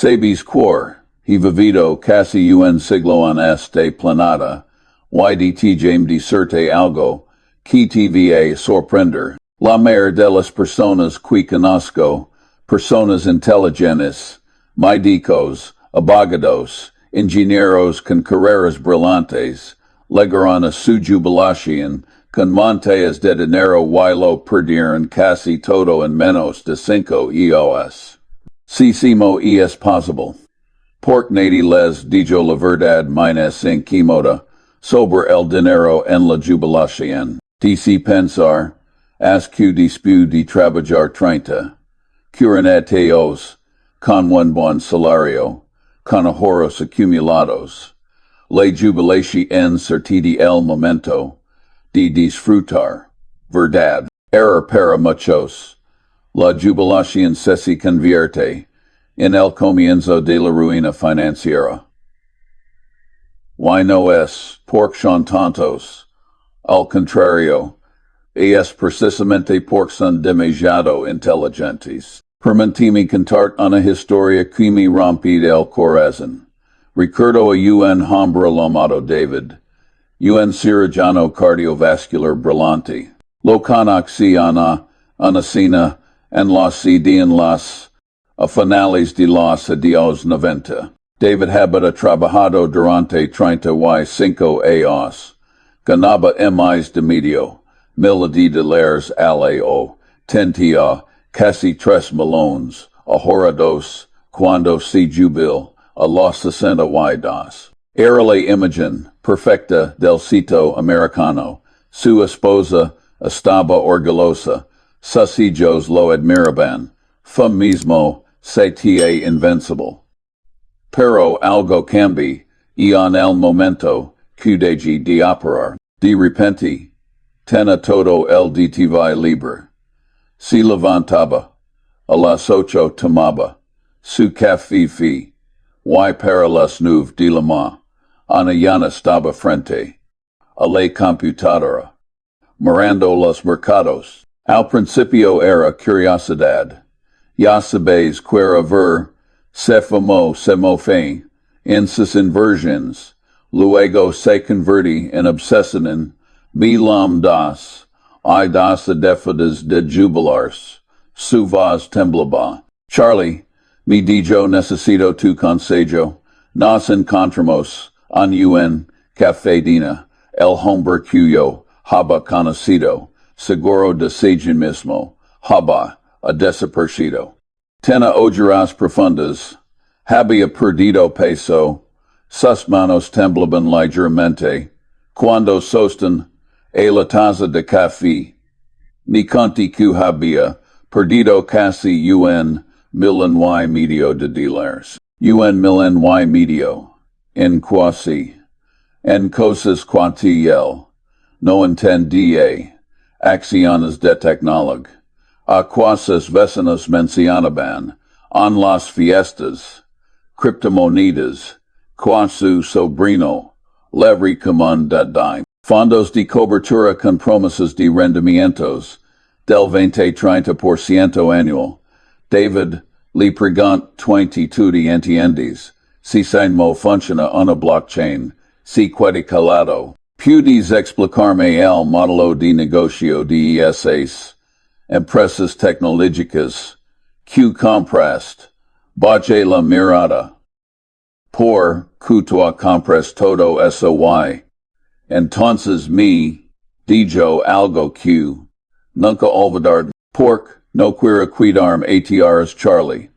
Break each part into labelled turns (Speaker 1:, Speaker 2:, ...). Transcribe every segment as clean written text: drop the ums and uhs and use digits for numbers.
Speaker 1: Sabis quor, he vivido casi un siglo en este planeta, ydt jame diserte algo, que te va sorprender. La mayor de las personas que conozco, personas inteligentes, médicos, abogados, ingenieros con carreras brillantes, llegaron a su jubilación con montes de dinero y lo perdieron casi todo en menos de 5 años. Sisimo es posible. Porque nadie les dijo la verdad menos incomoda sobre el dinero en la jubilación. DC pensar, as que después de trabajar 30, cureneteos, con un buen salario, con ahorros acumulados, la jubilación certida el momento de disfrutar, verdad, error para muchos. La jubilación se convierte en el comienzo de la ruina financiera. Y no es, porque son tontos. Al contrario, es precisamente porque son demasiado inteligentes. Permitime contar una historia que me rompe el corazón. Recuerdo a un hombre llamado David, un cirujano cardiovascular brillante. Lo conocí una cena en la ciudad en a finales de los años 90. David había trabajado durante 35 años. Ganaba más de medio $1,000,000 al año. Tenía casi 3 millones ahorrados cuando se jubiló a los 62. Era la imagen perfecta del sitio americano. Su esposa estaba orgullosa. Sus hijos lo admiraban. Fue mismo sentía invencible. Pero algo cambió, y en el momento que dejé de operar, de repente, tenía todo el DTV libre. Se levantaba, a las 8 tomaba, su café y para las 9 de la mañana, Ana ya estaba frente a la computadora, mirando los mercados. Al principio era curiosidad. Ya sabes que ver se mofe en sus inversiones, luego se convierte en obsesión, das, y das adefas de jubilarse, su voz temblaba. Charlie, me dijo necesito tu consejo, nos encontramos en un cafetina, el hombre cuyo haba conocido, seguro de sí mismo, haba a desaparecido. Tenía ojeras profundas, había perdido peso, sus manos temblaban ligeramente, cuando sosten a la taza de café. Ni conti que había perdido casi $1,500,000 de dólares. $1,500,000, en quasi, en cosas cuantiel, no entendía, acciones de tecnología. A quasas vecinos mencionaban, en las fiestas, criptomonedas, quasu sobrino, le recomendadas. Fondos de cobertura con promesas de rendimientos, del 20-30% anual. David, le pregunt 22 de entiendes, si Sainmo funciona una blockchain, si puede calado. Puedes explicarme el modelo de negocio de esas empresas tecnológicas, que comprast, baje la mirada. Por que tú compras todo eso y, entonces me, dijo algo que, nunca olvidar, porque no quiero cuidarme ATRs Charlie.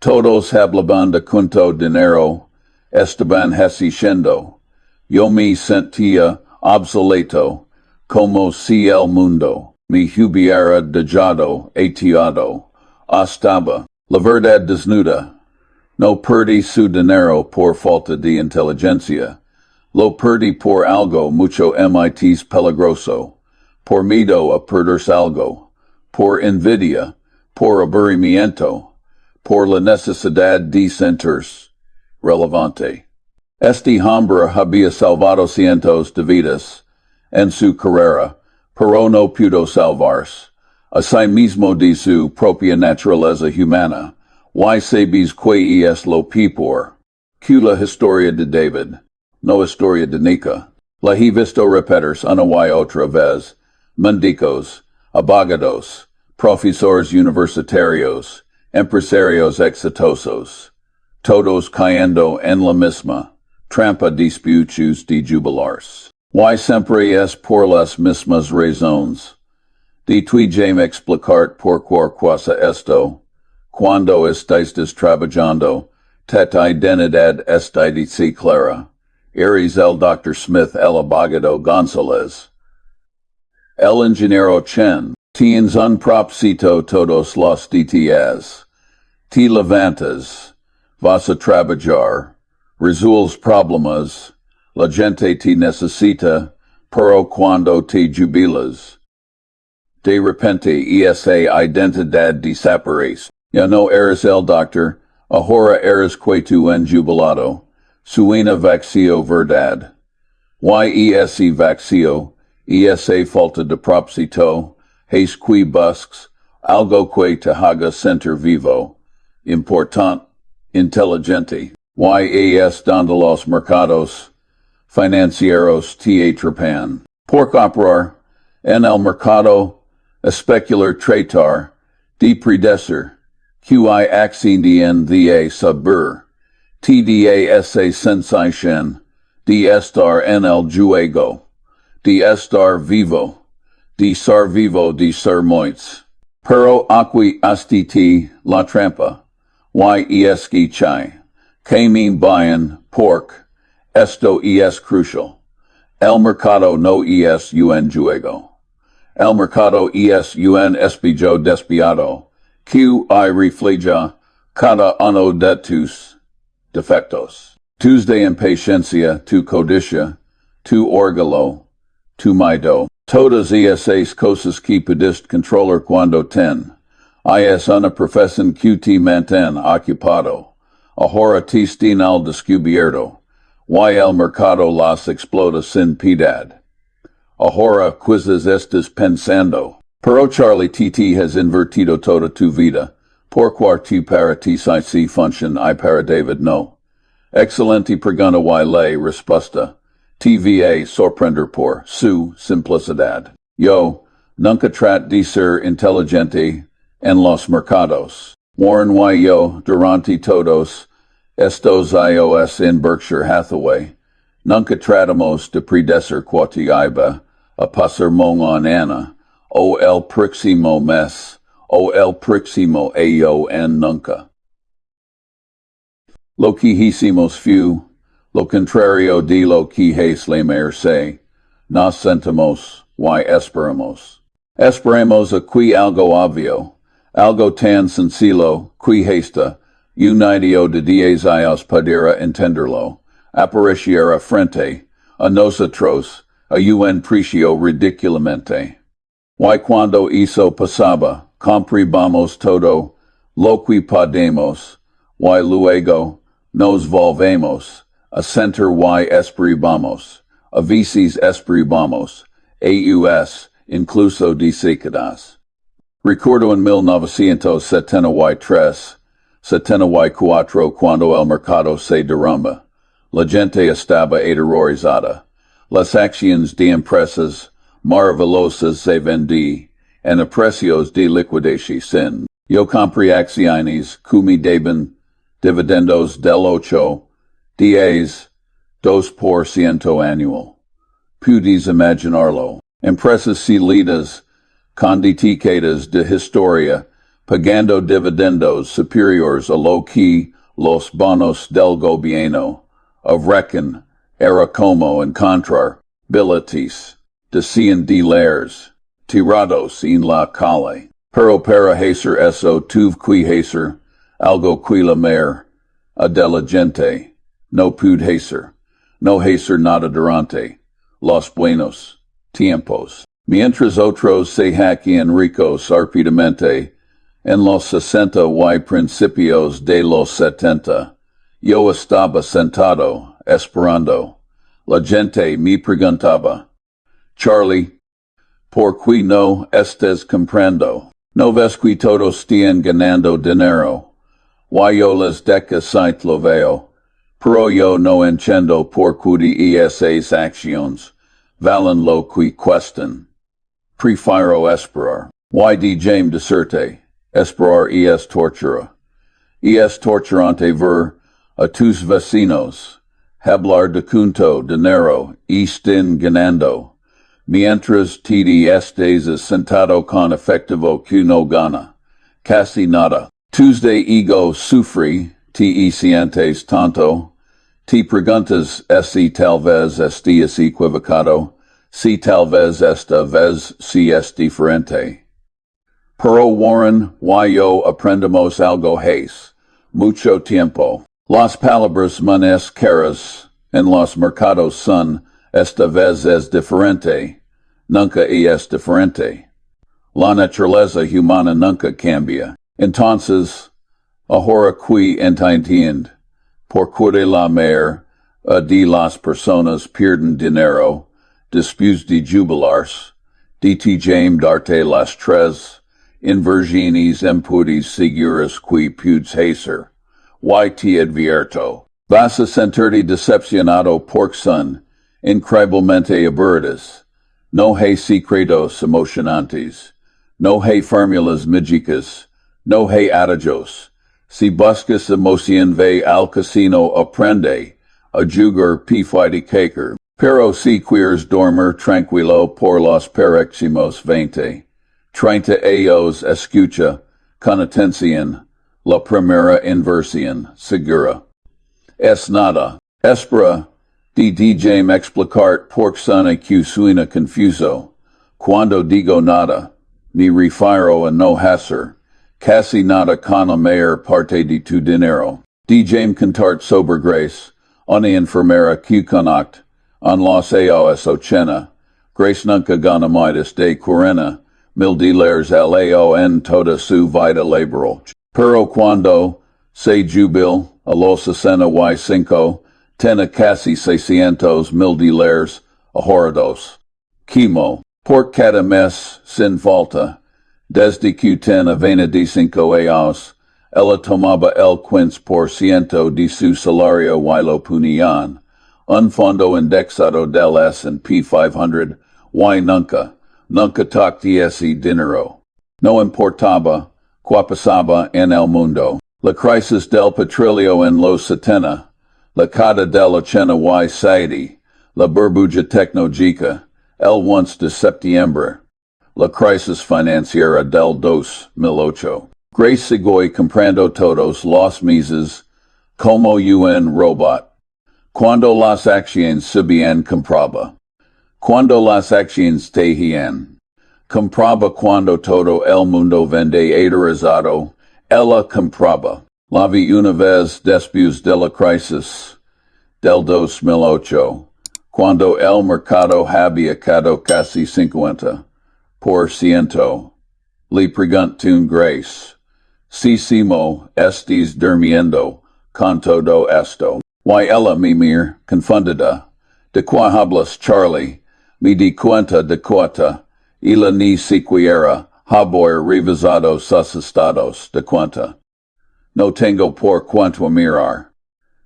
Speaker 1: Todos hablaban de cuánto dinero estaban haciendo. Yo me sentía obsoleto, como si el mundo me hubiera dejado ateado. Estaba, la verdad desnuda. No perdí su dinero por falta de inteligencia. Lo perdí por algo mucho más peligroso. Por miedo a perderse algo. Por envidia. Por aburrimiento. Por la necesidad de sentirse relevante. Este hombre había salvado cientos de vidas en su carrera, pero no pudo salvarse, a sí mismo de su propia naturaleza humana, Y sabes que es lo peor. Que la historia de David, no historia de Nika. La he visto repetirse una y otra vez. Médicos, abogados, profesores universitarios, empresarios exitosos. Todos cayendo en la misma trampa disputos de jubilarse. Y siempre es por las mismas razones. De tuijame explicar por qué cosa esto. Cuando estáis trabajando, teta identidad está de clara. Eres el Dr. Smith el abogado González. El ingeniero Chen. Tienes un propósito todos los días. Te levantas. Vas a trabajar. Resuelves problemas. La gente te necesita, pero cuando te jubilas. De repente esa identidad desaparece. Ya no eres el doctor, ahora eres que tu en jubilado. Suena vacío verdad. Y ese vacío, esa falta de propósito, es que buscas, algo que te haga sentir vivo, importante, inteligente. Y es donde los mercados financieros te atrapan. Por comprar, en el mercado, especular tratar, de predecir, QI accedien de saber, TDA esa sensación, de estar en el juego, de estar vivo, de ser moits. Pero aquí astiti la trampa, y es que chai, que me bien, pork, esto es crucial. El mercado no es un juego. El mercado es un espejo despiado, que refleja cada uno de tus defectos. Tus de impaciencia, tu codicia, tu orgullo, tu miedo. Todas esas cosas que puedes controlar cuando es una profesión que te mantén ocupado. Ahora te están al descubierto. Y el mercado las explota sin piedad. Ahora quizás estás pensando. Pero Charlie TT has invertido toda tu vida. Por tu para ti si function y para David no. Excelente pregunta y la respuesta. TVA sorprender por su simplicidad. Yo, nunca trat de ser inteligente en los mercados. Warren y yo, durante todos estos iOS en Berkshire Hathaway, nunca tratamos de predecir cuati iba a pasar mon ana, o el próximo mes, o el próximo año en nunca. Lo que hicimos fue, lo contrario de lo que es la merced, nos sentimos y esperamos. Esperamos a que algo obvio, algo tan sencillo, que esta, unido de 10 años pudiera entenderlo, apareciera frente a nosotros, a un precio ridiculamente. Y cuando eso pasaba, compribamos todo lo que podemos, y luego nos volvemos a sentir y esperamos, a veces esperamos, incluso décadas. Recuerdo en 1973, 74 cuando el mercado se derrumba. La gente estaba aterrorizada. Las acciones de empresas maravillosas se vendí en a precios de liquidación. Yo compré acciones que me daban dividendos del 8.2% anual. Puedes imaginarlo. Empresas sólidas, con decades de historia, pagando dividendos superiores a lo que los bonos del gobierno ofrecen, era como encontrar billetes decían de leers, tirados en la calle. Pero para hacer eso tuve que hacer algo que la mer de la gente no pude hacer, no hacer nada durante los buenos tiempos. Mientras otros se hacían ricos rápidamente en los 60 y principios de los 70, yo estaba sentado, esperando. La gente me preguntaba, Charlie, ¿por qué no estás comprando? ¿No ves que todos están ganando dinero? yo les deca site loveo, pero yo no entiendo por cudi esas acciones, valen lo que cuestan. Prefiro esperar. Y James diserte, esperar es tortura. Es torturante ver a tus vecinos, hablar de junto dinero, estén ganando, mientras te estés sentado con efectivo que no gana, casi nada. Tuesday ego sufre, te sientes tanto, te preguntas si tal vez estés equivocado, si tal vez esta vez si es diferente. Pero Warren, yo aprendemos algo hace mucho tiempo. Las palabras manes caras en los mercados son, esta vez es diferente, nunca es diferente. La naturaleza humana nunca cambia. Entonces, ahora que entiende, por qué la mayor de las personas pierden dinero, después de jubilarse, de James darte las tres inversiones puedes seguras que puedes hacer. Te advierto. Vas a sentirte decepcionado porque son increíblemente aburridas. No hay secretos emocionantes. No hay fórmulas mágicas. No hay adagos. Si buscas emoción ve al casino aprende a jugar pifide caker. Pero si quieres dormir tranquilo por los próximos 30 años escucha con atención la primera inversión segura. Es nada. Espera de James explicar por qué que suena confuso. Cuando digo nada, me refiero a no hacer casi nada con la mayor parte de tu dinero. James contart sobre Grace, una enfermera que conocte en los años 80. Grace nunca gana más de 40,000 dólares al año en toda su vida laboral. Pero cuando se jubila a los 65, tiene casi 600,000 dólares ahorrados. Quimo, por cada mes, sin falta, desde que tiene 25 años, ella tomaba el 15% de su salario y lo ponían un fondo indexado del S&P 500, nunca tocaba ese dinero. No importaba qué pasaba en el mundo. La crisis del petróleo en los 70, la caída de la China y Saudi, la burbuja tecnológica, el 1 de septiembre, la crisis financiera del 2008. Grace siguió comprando todos los meses como un robot. Cuando las acciones subían compraba. Cuando las acciones caían, compraba. Cuando todo el mundo vende aterrizado, ella compraba. La vi una vez después de la crisis del 2008, cuando el mercado había caído casi 50%. Le pregunté Grace, si estés durmiendo con todo esto. Y ella me mira confundida. ¿De qué hablas, Charlie? Me di cuenta de cuenta, y la ni siquiera había revisado sus estados de cuenta. No tengo por cuánto mirar.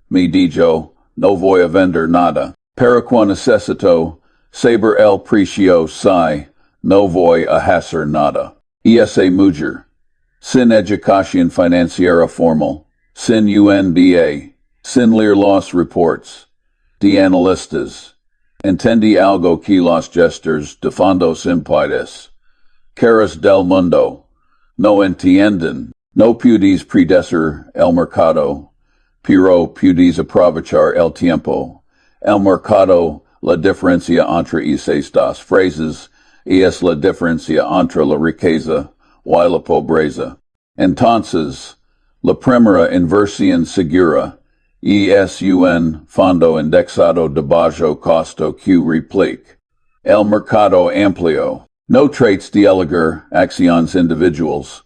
Speaker 1: Me dijo, no voy a vender nada. Para que necesito saber el precio si no voy a hacer nada. Esa mujer, sin educación financiera formal, sin UNBA, sin leer los reports de analistas, entendí algo que los gestores de fondos impides, caras del mundo, no entienden, no puedes predecir el mercado, pero puedes aprovechar el tiempo. El mercado, la diferencia entre esas dos frases, es la diferencia entre la riqueza y la pobreza. Entonces, la primera inversión segura es un fondo indexado de bajo costo que replica el mercado amplio. No trates de elegir acciones individuales,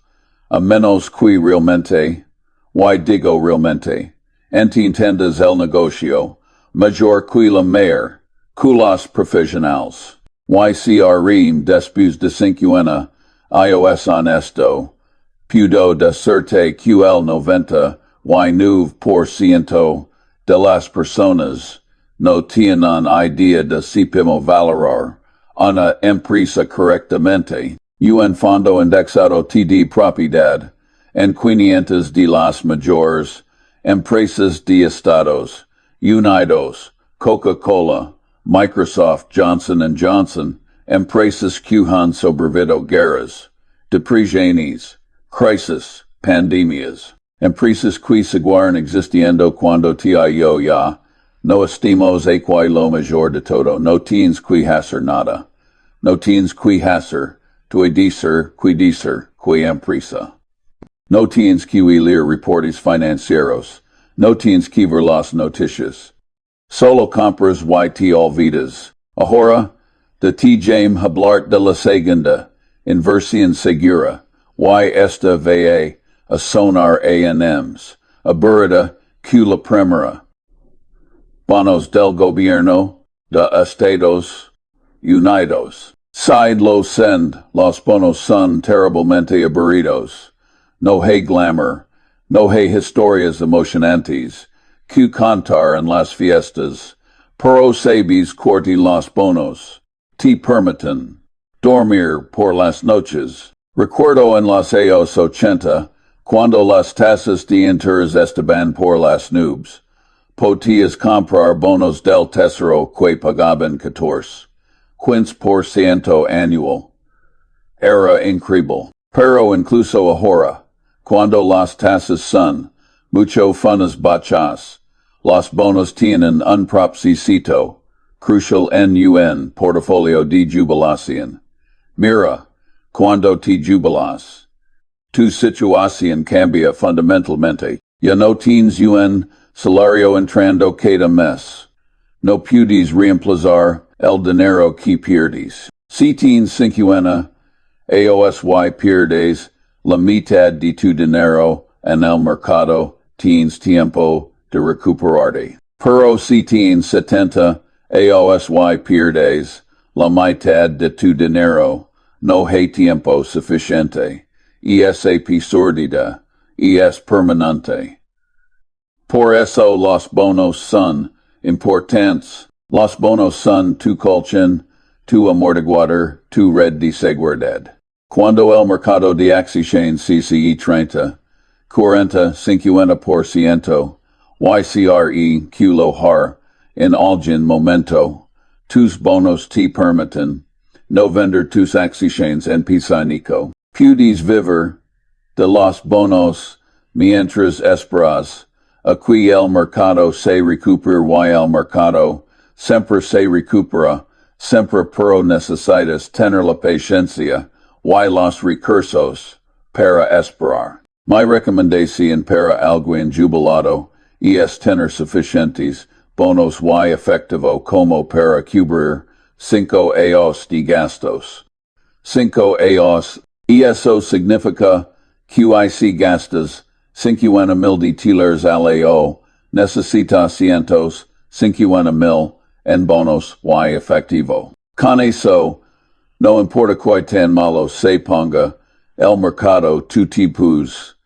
Speaker 1: a menos que realmente, digo realmente, entiendas el negocio, mayor que la mayor, que los profesionales. CRM después de 50 iOS honesto, pudo decirte que el y nueve por ciento de las personas no tienen idea de si podemos valorar una empresa correctamente. Un Fondo Indexado de Propiedad en 500 de las mayores empresas de Estados Unidos, Coca-Cola, Microsoft, Johnson & Johnson, empresas que han sobrevivido guerras, depresiones, crisis, pandemias, empresas que seguirán existiendo cuando yo ya no estemos aquí lo mejor de todo, no tienes que hacer nada, no tienes que hacer, tu decir, que empresa. No tienes que leer reportes financieros, no tienes que ver las noticias. Solo compras y te olvidas. Ahora, de ti James hablar de la segunda, inversión segura, y esta va a sonar A&Ms, aburrida que la primera. Bonos del gobierno de Estados Unidos. Side lo send, los bonos son terriblemente aburridos. No hay glamour, no hay historias emocionantes, que contar en las fiestas, pero sabes corti los bonos, te permiten dormir por las noches. Recuerdo en los años 80, cuando las tasas de interés estaban por las nubes, podías comprar bonos del Tesoro que pagaban 14% anual. Era increíble. Pero incluso ahora, cuando las tasas son mucho funas bajas, los bonos tienen un propósito crucial en un portafolio de jubilación. Mira, cuando te jubilas, tu situación cambia fundamentalmente. Ya no tienes un salario entrando cada mes. No puedes reemplazar el dinero que pierdes. Si tienes 50 AOSY pierdes la mitad de tu dinero en el mercado, tienes tiempo de recuperarte. Pero si tienes 70 AOSY pierdes la mitad de tu dinero, no hay tiempo suficiente. Esa pérdida es permanente. Por eso los bonos son importantes. Los bonos son tu colchón, tu amortiguador, tu red de seguridad. Cuando el mercado de acciones CCE 30, 40-50%, YCRE QLOHAR, en algún momento, tus bonos te permiten no vender tus acciones en pánico. Puedes vivir de los bonos mientras esperas a que el mercado se recupere y el mercado siempre se recupera, siempre pero necesitas tener la paciencia y los recursos para esperar. Mi recomendación para alguien jubilado es tener suficientes bonos y efectivo como para cubrir 5 años de gastos. 5 años, eso significa que si gastas 50,000 $50,000 al año, necesitas 150,000 en bonos y efectivo. Con eso, no importa qué tan malo se ponga el mercado, tu te puedes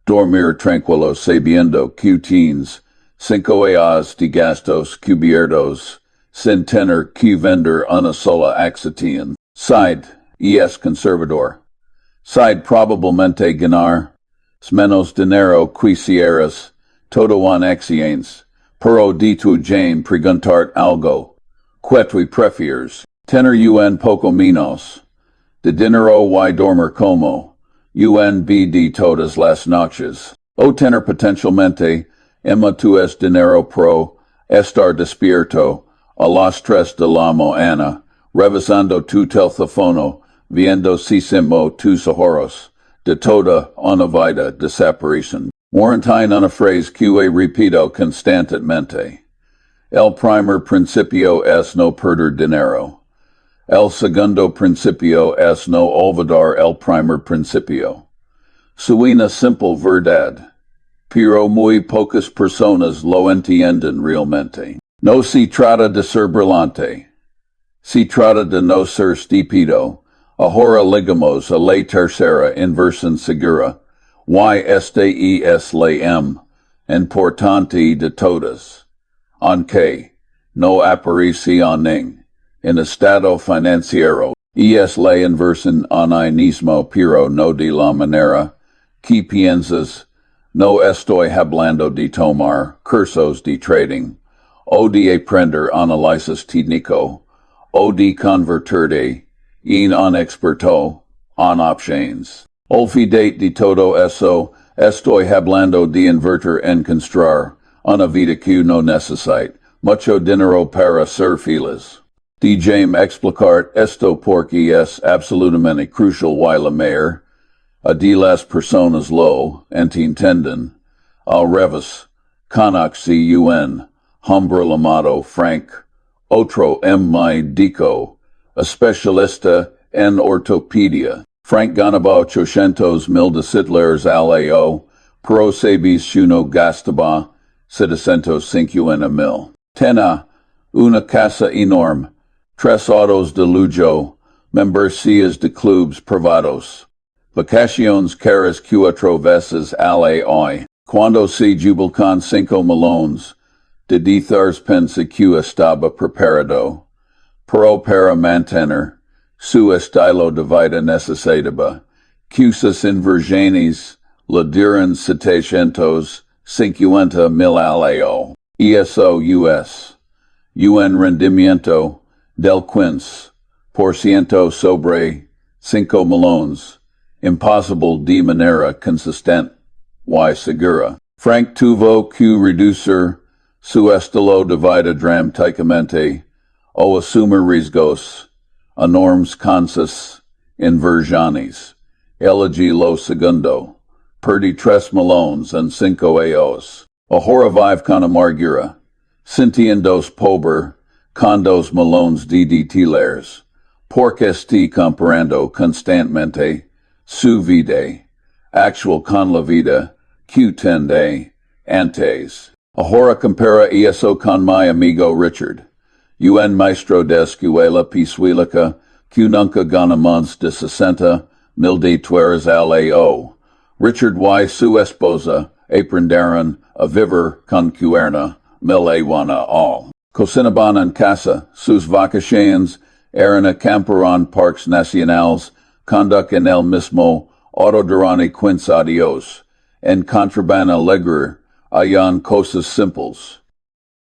Speaker 1: dormir tranquilo sabiendo que tienes 5 años de gastos cubiertos sin tener que vender una sola acción. Side es conservador. Side probablemente ganar menos dinero que si eres todo en acciones, pero de tu Jane preguntar algo. ¿Qué tú prefieres? Tener un poco menos de dinero y dormir como UNBD todas las noches. O tener potencialmente más dinero pro estar despierto a las 3 de la mañana, revisando tu teléfono, viendo si tus ahorros de toda una vida desaparecen. Warrantin una frase que repito constantemente. El primer principio es no perder dinero. El segundo principio es no olvidar el primer principio. Suena simple verdad, pero muy pocas personas lo entienden realmente. No se trata de ser brillante. Se trata de no ser estúpido. Ahora ligamos a la tercera inversión segura. Y esta es la importante de todas, aunque no aparecen en estado financiero, es la inversión en I mismo pero no de la manera que piensas, no estoy hablando de tomar cursos de trading, o de aprender análisis técnico, o de convertirte en un experto en opciones. Olvidate de todo eso, estoy hablando de invertir en construir una vida que no necesita mucho dinero para ser feliz. Déjame explicar esto porque es absolutamente crucial y la mayor de las personas lo entienden. Al revés, conozco un hombre llamado Frank, otro médico, especialista en ortopedia. Frank ganaba $800,000 al año, pero sabes que no gastaba $750,000. Tenía una casa enorme, 3 autos de lujo, membresías de clubes privados, vacaciones caras 4 veces al año. Cuando se jubiló con 5 millones de dólares pensé que estaba preparado, pero para mantener su estilo de vida necesitaba que sus inversiones le dieran $750,000 al año. Eso un rendimiento del 15% sobre 5 millones, imposible de manera consistente y segura. Frank tuvo que reducir su estilo de vida dramáticamente o asumir riesgos enormes con sus inversiones. Elegí lo segundo. Perdí 3 millones en 5 años. Ahora vive con amargura, sintiéndose pobre con 2 millones de dólares, porque estoy comparando constantemente su vida actual con la vida que tenía antes. Ahora compara eso con mi amigo Richard, un maestro de escuela pisuilica que nunca gana más de $60,000 al año. Richard y su esposa aprendieron a vivir con $40,000 al. Cocinaban en casa, sus vacaciones eran acampar en parques nacionales, conduct en el mismo auto durante 15 días, encontraban alegre en cosas simples.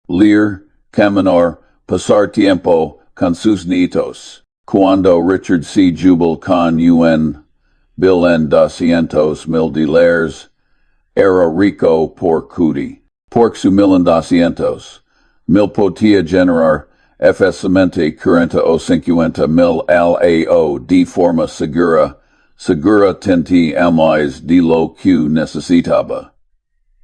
Speaker 1: Leer, caminar, pasar tiempo con sus nietos. Cuando Richard se jubiló con un bill en $200,000, era rico por cuti. Por su $1,200,000 podía generar fácilmente 40 o 50,000 al año de forma segura. Segura tenía más de lo que necesitaba.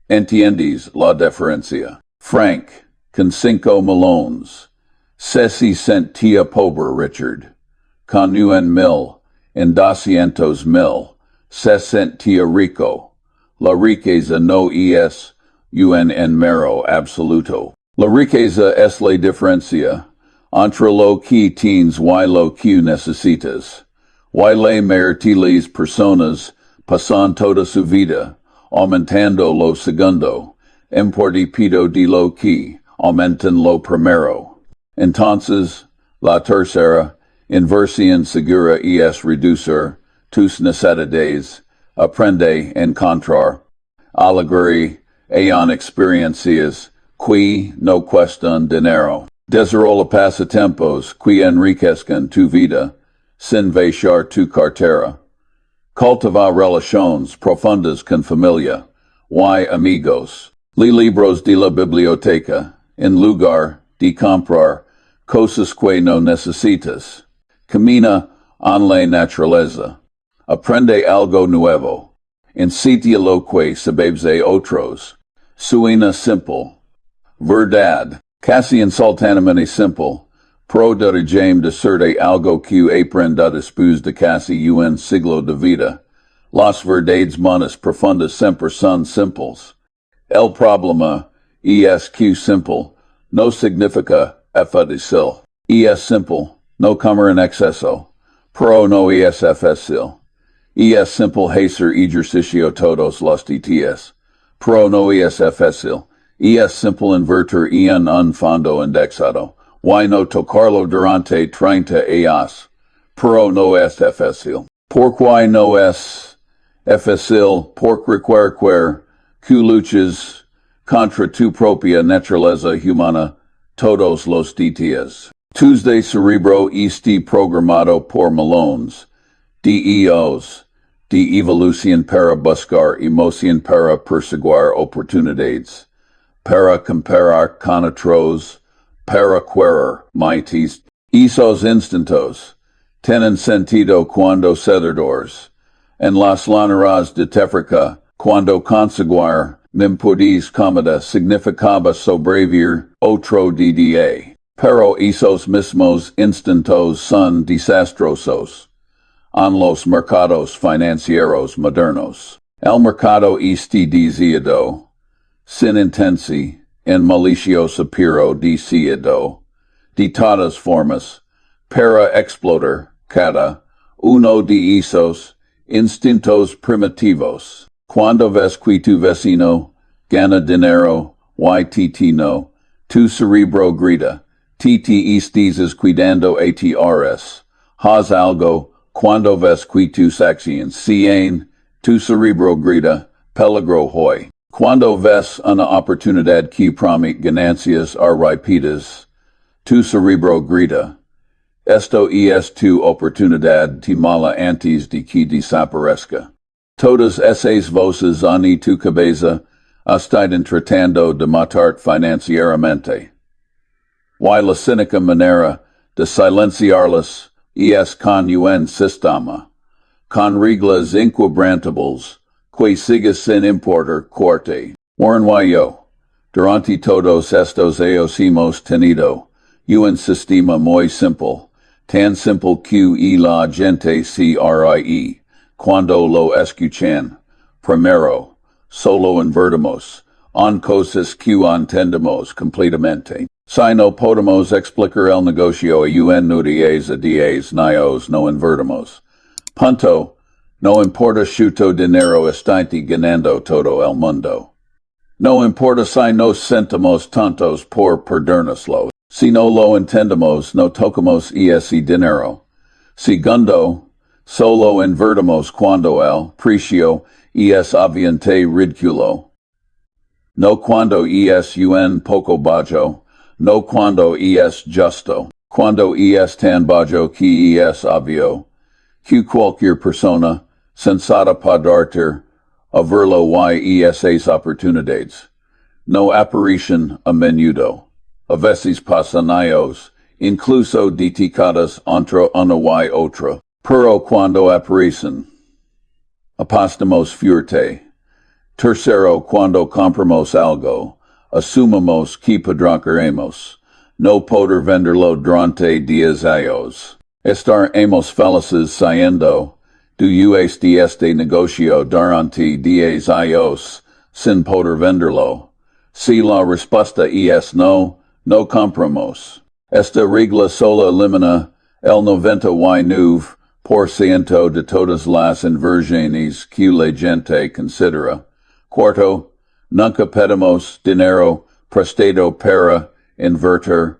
Speaker 1: ¿Entiendes la diferencia? Frank, con 5 millones, se sentía pobre Richard. Con $1,000,000 en $200,000, se sentía rico. La riqueza no es un número absoluto. La riqueza es la diferencia entre lo que tienes y lo que necesitas. Y la mayoría de las personas pasan toda su vida aumentando lo segundo, importipido de lo que aumentan lo primero. Entonces, la tercera inversión segura es reducir tus necesidades, aprende a encontrar alegría en experiencias que no cuestan dinero. Desarrolla pasatiempos que enriquezcan tu vida sin vaciar tu cartera. Cultiva relaciones profundas con familia y amigos. Lee libros de la biblioteca en lugar de comprar cosas que no necesitas. Camina en la naturaleza. Aprende algo nuevo. Ensitia lo que sabes de otros. Suena simple. Verdad. Casi insultantemente simple. Pro derejame de serte algo que aprenda después de casi un siglo de vida. Las verdades más profundas siempre son simples. El problema es que simple no significa fácil. Es simple, no comer en exceso, pero no es fácil. Es simple hacer ejercicio todos los días, Pro no es fácil. Es simple invertir en un fondo indexado. Y no tocarlo durante 30 años. Pero no es fácil. Porque no es fácil, porque requer que luches contra tu propia naturaleza humana todos los días. Tuesday cerebro este programado por melones, DEOs, de evolución para buscar emoción para perseguir oportunidades, para comparar con otros, para querer mites. Esos instintos tienen sentido cuando cededores, en las llanuras de Tefrica, cuando conseguir mempodes comida significaba sobrevivir otro día. Pero esos mismos instintos son desastrosos en los mercados financieros modernos. El mercado este decidido, sin intensi, en malicioso pero decidido, de todas formas, para explotar cada uno de esos instintos primitivos. Cuando ves que tu vecino gana dinero, no, tu cerebro grita, estés cuidando atrs, haz algo, cuando ves que tus acciones cien, tu cerebro grita, peligro hoy. Cuando ves una oportunidad que promete ganancias rápidas, tu cerebro grita, esto es tu oportunidad te mala antes de que desaparezca. Todas esas voces en tu cabeza están tratando de matarte financieramente. Y la cínica manera de silenciarlas es con un sistema, con reglas inquebrantables, que sigue sin importar corte. Warren yo, durante todos estos años hemos tenido un sistema muy simple, tan simple que la gente se ríe cuando lo escuchan. Primero, solo invertimos en cosas que entendemos completamente. Si no podemos explicar el negocio a un nudies a 10 nios no invertimos. Punto, no importa chuto dinero estante ganando todo el mundo. No importa si nos sentimos tontos por perdernoslo. Si no lo entendemos, no tocamos ese dinero. Segundo, solo invertimos cuando el precio es obviamente ridículo. No cuando es un poco bajo, no cuando es justo. Cuando es tan bajo que es obvio, que cualquier persona sensata podrá verlo y esas oportunidades. No aparecen a menudo. A veces pasan años, incluso dedicadas entre una y otra. Pero cuando aparecen, apostamos fuerte. Tercero, cuando compramos algo, asumimos que podremos no poder venderlo durante 10 años. Estaremos felices siendo dueños de este negocio durante 10 años sin poder venderlo. Si la respuesta es no, no compramos. Esta regla solo elimina el 99% de todas las inversiones que la gente considera. Cuarto, nunca pedimos dinero prestado para invertir.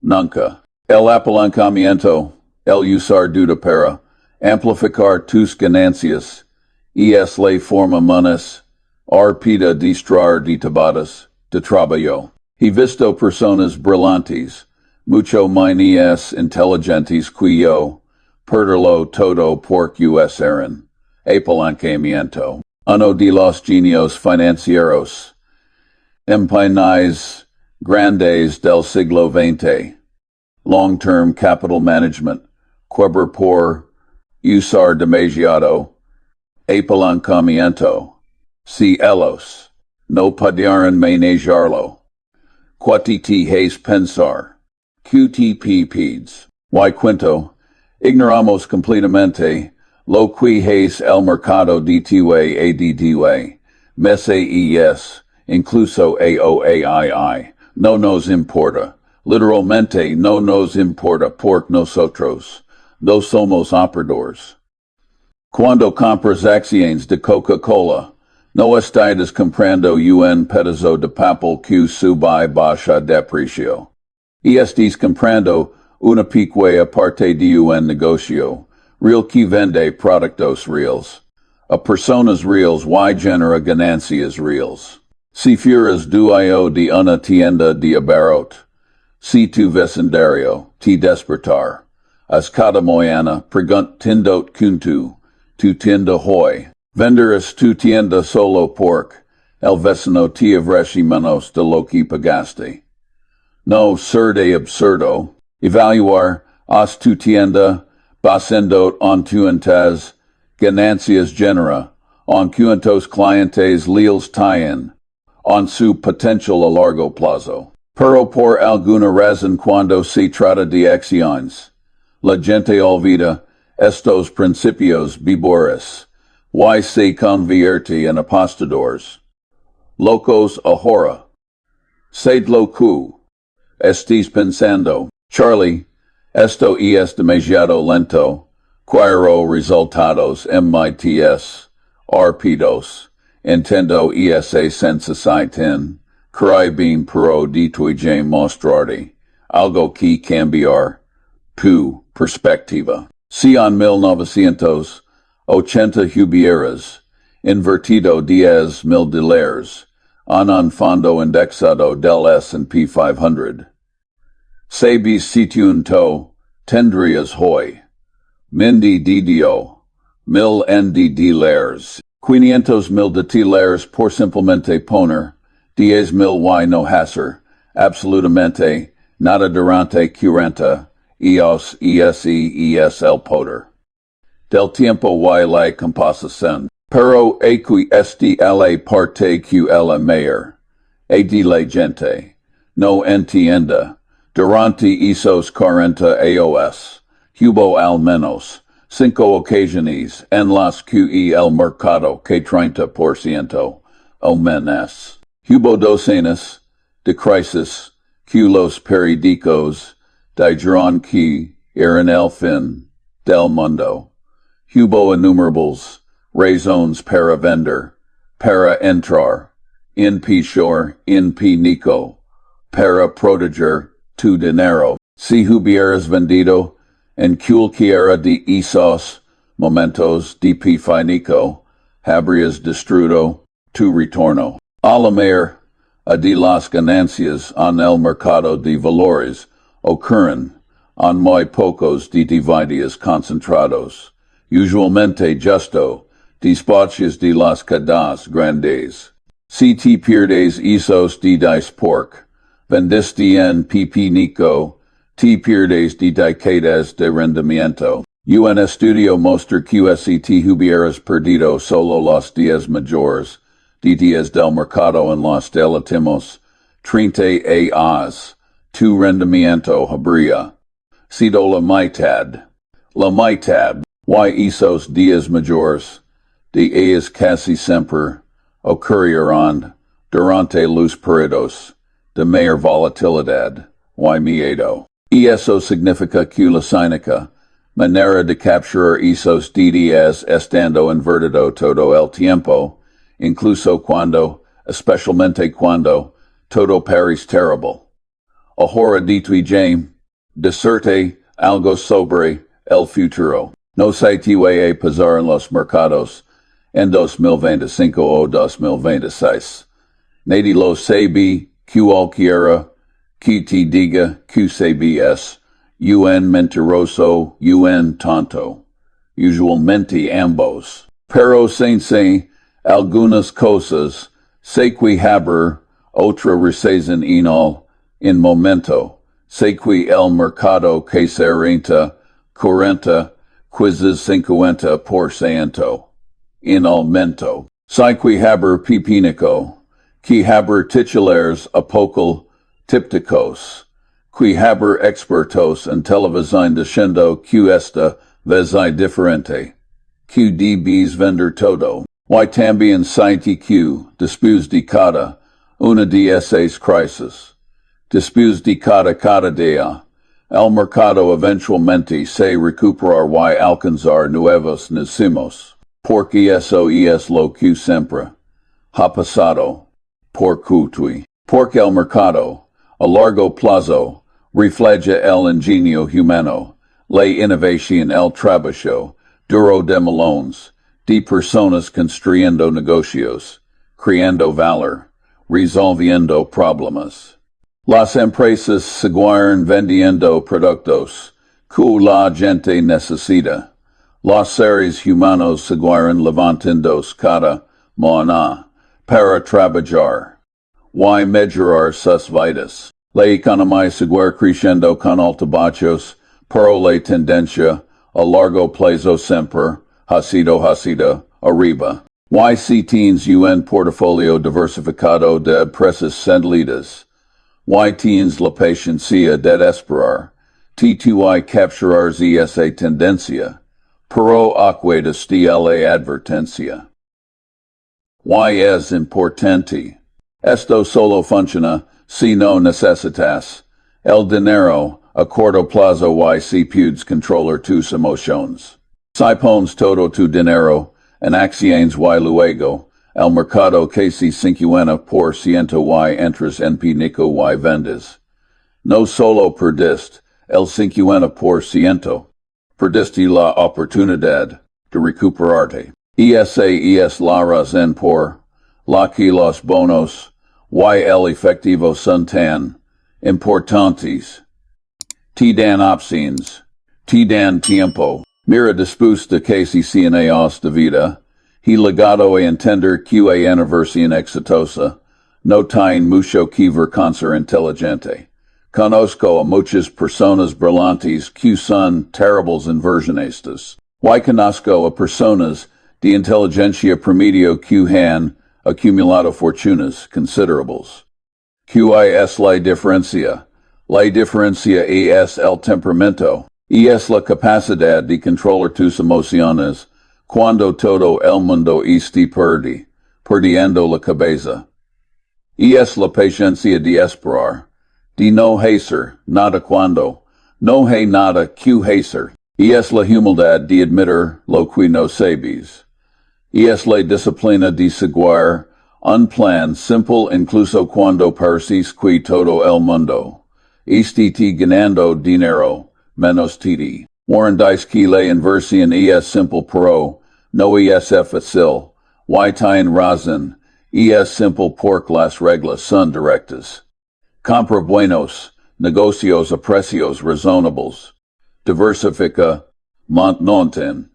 Speaker 1: Nunca. El apalancamiento, el usar duda para amplificar tus ganancias, es la forma más rápida de extraer de tabadas de trabajo. He visto personas brillantes, mucho más inteligentes que yo, perderlo todo porque eran apalancamiento. Uno de los genios financieros empeñados grandes del siglo XX. Long-term capital management, quebrar por usar demasiado apalancamiento. Si ellos no pudieran manejarlo, ¿qué has pensar? QTP PEDS. Y quinto, ignoramos completamente lo que es el mercado de ADDY, MES, incluso AOAII. No nos importa. Literalmente no nos importa porque nosotros no somos operadores. Cuando compras acciones de Coca-Cola, No estáis comprando un pedazo de papel que sube baja de precio. Estáis comprando una pequeña parte de un negocio, real que vende productos reales. A personas reales y genera ganancias reales. Si fueras dueño de una tienda de abarrot, si tu vecindario te despertar, as cada mañana preguntando tu tienda hoy, venderás tu tienda solo porque el vecino te ofrece menos de lo que pagaste. No ser de absurdo, evaluar as tu tienda basando en tuentas ganancias genera, en cuantos clientes leales tienen, en su potencial a largo plazo. Pero por alguna razón cuando se trata de acciones, la gente olvida estos principios vibores, y se convierte en apostadores. Locos ahora. Sed loco. Estés pensando, Charlie, esto es demasiado lento. Quiero resultados MITS, rápidos. Intento esa sensación, cry bien pero detuye mostrarte, algo que cambiar, tu perspectiva. Si en 1980 hubieras invertido $10,000 en un fondo indexado del S&P 500, sabes si tu tendrías hoy, Mindy Didio, mil $500,000 $500,000 por simplemente poner $10,000 y no hacer absolutamente nada durante 40 años es el poder del tiempo y la composición. Pero aquí está la parte que la mayor de la gente no entiende. Durante esos 40 años, hubo al menos 5 ocasiones en las que el mercado que 30% o menos. Hubo docenas de crisis que los periódicos dijeron que eran el fin del mundo. Hubo innumerables razones para vender, para entrar, en peor, en pánico, para proteger tu dinero. Si hubieras vendido en cualquiera de esos momentos de pánico, habrías destruido tu retorno. A la mayor de las ganancias en el mercado de valores ocurren en muy pocos de dividendos concentrados, usualmente justo después de las caídas grandes. Si te pierdes esos días porque vendiste en pánico, te pierdes de décadas de rendimiento. Un estudio muestra que si te hubieras perdido solo los 10 mayores de días del mercado en los últimos 30 años, tu rendimiento habría sido la mitad. La mitad, y esos días mayores de ellos casi siempre ocurrirán durante los periodos de mayor volatilidad y miedo. Y eso significa que la única manera de capturar esos días estando invertido todo el tiempo, incluso especialmente cuando, todo parece terrible. Ahora detuye, decirte algo sobre el futuro. No se te va a pasar en los mercados en 2025 o 2026. Nadie lo sabe, cualquiera que te diga que sabes, un mentiroso, un tonto. Usualmente ambos. Pero sin algunas cosas, se que haber otra razón en momento, se que el mercado que se renta 40, quizás 50% en aumento. Se que haber pánico, que haber titulares apocalípticos, que haber expertos en televisión diciendo que esta vez es diferente, que debes vender todo. Y también siente que, después de cada una de esas crisis, después de cada día, el mercado eventualmente se recuperar y alcanzar nuevos máximos, porque eso es lo que siempre ha pasado, por cutui, porque el mercado, a largo plazo, refleja el ingenio humano, la innovación el trabajo, duro de melones, de personas construyendo negocios, creando valor, resolviendo problemas. Las empresas seguirán vendiendo productos que la gente necesita. Los seres humanos seguirán levantándose cada mañana para trabajar y mejorar sus vidas. La economía seguirá creciendo con altibajos, pero la tendencia a largo plazo siempre ha sido arriba. Y si tienes un portafolio diversificado de empresas sólidas, y tienes la paciencia de esperar, tú capturarás esa tendencia, pero acuérdate de la advertencia. Y es importante. Esto solo funciona si no necesitas el dinero a corto plazo y si puedes controlar tus emociones. Si pones todo tu dinero en acciones y luego el mercado casi 50% y entras en pánico y vendes. No solo perdiste el 50%, perdiste la oportunidad de recuperarte. Esa es la razón por la que los bonos y el efectivo son tan importantes. Te dan opciones, te dan tiempo. Mira después de casi 100 años de vida, he llegado a entender que una inversión exitosa no tiene mucho que ver con ser inteligente. Conozco a muchas personas brillantes que son terribles inversionistas. Y conozco a personas de inteligencia promedio que han acumulado fortunas considerables. ¿Cuál es la diferencia? La diferencia es el temperamento, y es la capacidad de controlar tus emociones cuando todo el mundo esté perdiendo la cabeza. Y es la paciencia de esperar, de no hacer nada cuando no hay nada que hacer. Y es la humildad de admitir lo que no sabes. Y es la disciplina de seguir un plan simple incluso cuando pareces que todo el mundo esté ganando dinero menos ti. Warren dice que la inversión es simple pero no es fácil. Y tiene razón. Es simple porque las reglas son directas. Compra buenos negocios a precios razonables. Diversifica, montón,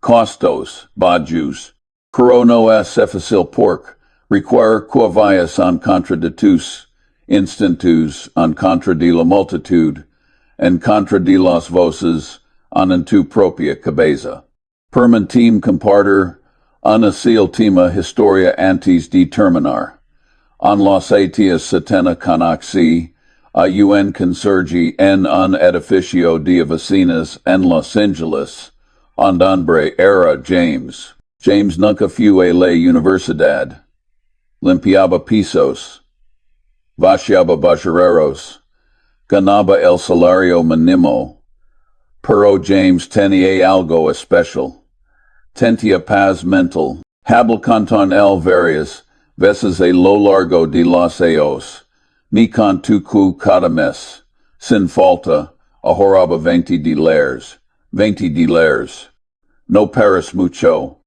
Speaker 1: costos, bajos, pero no es fácil porque require que vayas en contra de tus instintos, en contra de la multitud, en contra de las voces, en tu propia cabeza. Permitim compartir una última historia antes de terminar. En los años 70 conocí a un conserje en un edificio de oficinas en Los Angeles, en nombre era James. James nunca fue a la universidad. Limpiaba pisos. Vaciaba bachareros. Ganaba el salario mínimo. Pero James tenía algo especial. Tenía paz mental. Habla con él varias veces a lo largo de los años. Mi con tu cada mes. Sin falta, ahorraba $20. $20. No pares mucho.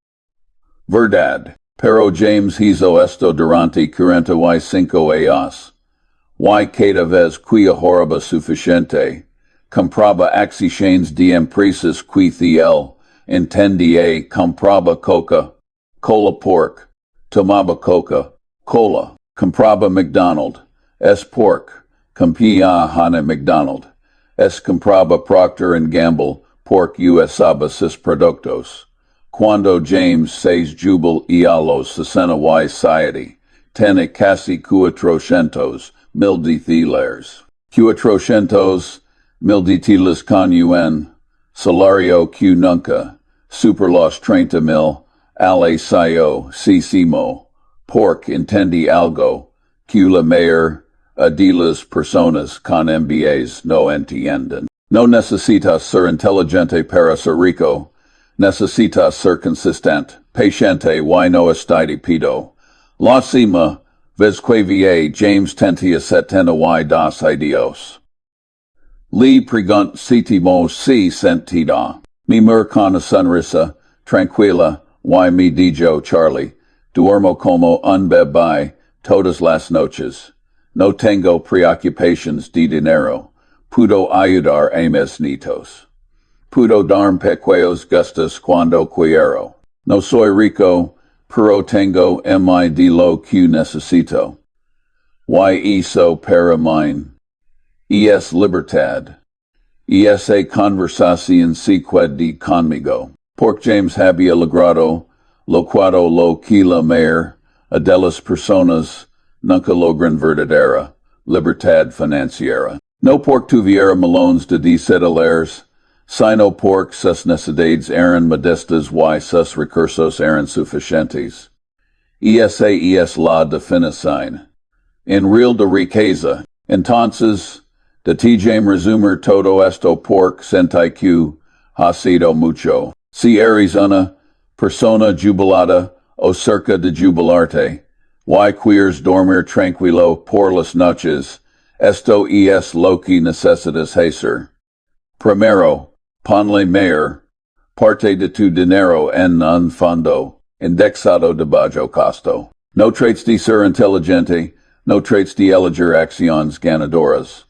Speaker 1: Verdad. Pero James hizo esto durante 45 años. Y cada vez que ahorraba suficiente, compraba acciones de empresas que él entendía, compraba Coca-Cola pork, tomaba Coca-Cola, compraba McDonald's, es pork, compía Hana McDonald, es compraba Procter & Gamble, pork usaba sus productos. Cuando James seis jubal y a los 67, tiene casi $400,000 de $400,000 de con un salario que nunca super los 30,000 al sayo sisimo, porque entendí algo que la mayor de las personas con MBAs no entienden. No necesitas ser inteligente para ser rico. Necesitas ser consistente, paciente y no estúpido. La cima, vesquavier, James tentia setenta y dos ideos. Li pregunt sitimo si sentida. Mi mercana sonrisa, tranquila, y mi dijo Charlie, duermo como un bebé todas las noches. No tengo preocupations de dinero. Puedo ayudar a mis nietos. Puedo darme pequeños gustos cuando quiero. No soy rico, pero tengo mi de lo que necesito. Y eso para mine. Es libertad. Esa conversación se puede conmigo. Porque James había logrado lo cuado lo que la mayor de las personas nunca logran verdadera libertad financiera. No porque tuviera melones de desedalers, sino porque sus necesidades eran modestas y sus recursos eran suficientes. Esa es la definición. En real de riqueza. Entonces, de James resumir todo esto porque sentí que ha sido mucho. Si eres una persona jubilada o cerca de jubilarte, y quieres dormir tranquilo por las noches, esto es lo que necesitas hacer. Primero, ponle mayor parte de tu dinero en un fondo indexado de bajo costo. No trates de ser inteligente, no trates de elegir acciones ganadoras.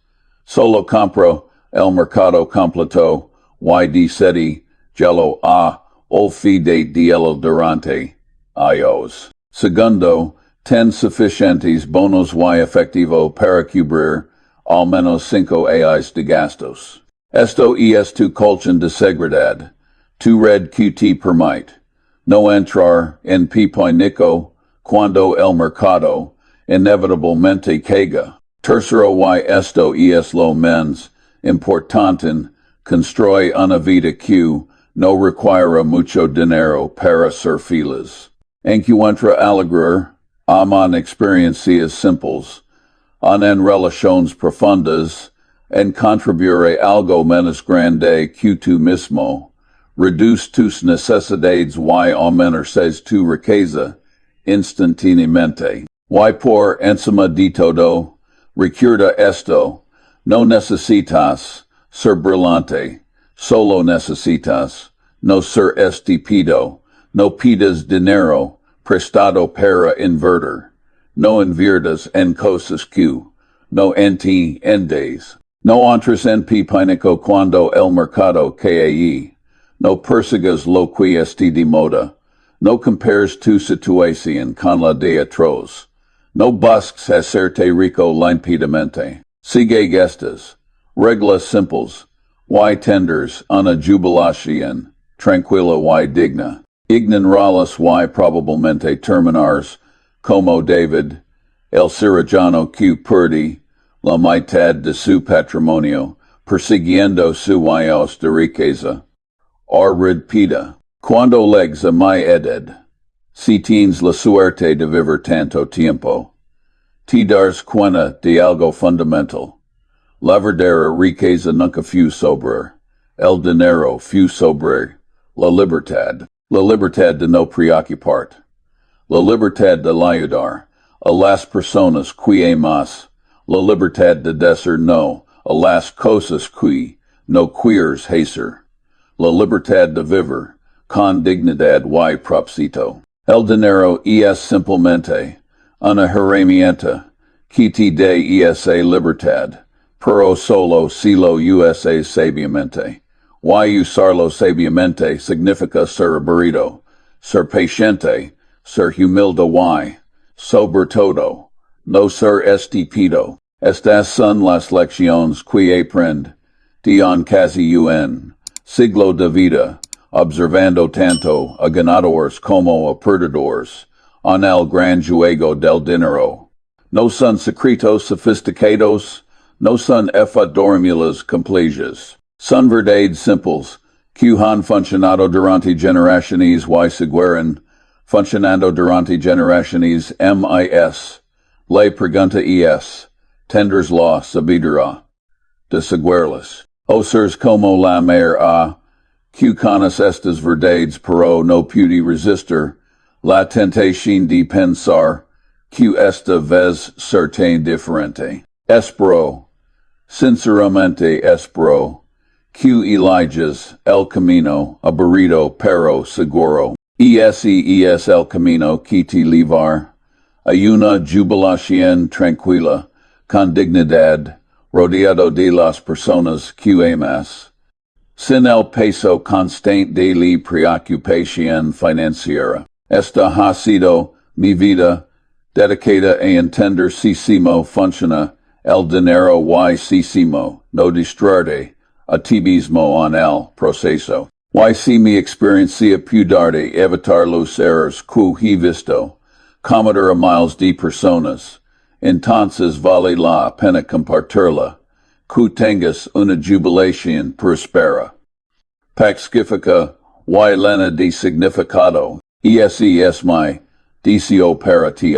Speaker 1: Solo compro el mercado completo y decidi jello a olfide de el durante años. Segundo, ten suficientes bonos y efectivo para cubrir al menos 5 años de gastos. Esto es tu colchón de seguridad, tu red que te permite no entrar en pánico cuando el mercado inevitablemente caiga. Tercero y esto es lo menos importante, construye una vida que no requiere mucho dinero para ser feliz. Encuentra alegría en experiencias simples, en relaciones profundas, en contribuir algo menos grande que tú mismo. Reduce tus necesidades y aumentarás tu riqueza instantáneamente. Y por encima de todo, recuerda esto, no necesitas ser brillante, solo necesitas no ser estúpido, no pidas dinero prestado para invertir, no inviertas en cosas que no entiendes, no entres en pánico cuando el mercado cae, no persigas lo que esté de moda, no compares tu situación con la de otros, no busques hacerte rico límpidamente. Sigue estas reglas simples, y tenders una jubilación tranquila y digna. Ignoralas y probablemente terminares como David, el cirujano que pierde la mitad de su patrimonio persiguiendo sueños de riqueza. Repita, cuando llegues a mi edad, si tienes la suerte de vivir tanto tiempo, te darás cuenta de algo fundamental. La verdadera riqueza nunca fue sobre el dinero, fue sobre la libertad de no preocupar, la libertad de ayudar a las personas que amas, la libertad de decir no a las cosas que no quieres hacer, la libertad de vivir con dignidad y propósito. El dinero es simplemente una herramienta que te da esa libertad, pero solo si lo usas sabiamente. Y usarlo sabiamente significa ser aburrido, ser paciente, ser humilde y, sobre todo, no ser estúpido. Estas son las lecciones que aprende de casi un siglo de vida, observando tanto a ganadores como a perdedores, en el gran juego del dinero. No son secretos sofisticados, no son fórmulas complejas. Son verdades simples, que han funcionado durante generaciones y seguirán funcionando durante generaciones mis. La pregunta es, ¿tendrás la sabiduría de seguirlas? O seres como la mayor a, que conoce estas verdades pero no puede resistir la tentación de pensar Q esta vez certain diferente. Espero, sinceramente espero, Q Elijah's El Camino, a burrito, pero seguro. Es el camino que te livar a una jubilación tranquila, con dignidad, rodeado de las personas que amas. Sin el peso constante de la preocupación financiera. Esta ha sido mi vida, dedicada a entender si funciona el dinero y si no distraerte a ti mismo en el proceso. Si mi experiencia puede evitar los errores que he visto, cometer a miles de personas, entonces vale la pena compartirla, que tengas una jubilación próspera. Pacifica y llena de significado, ese es mi deseo para ti.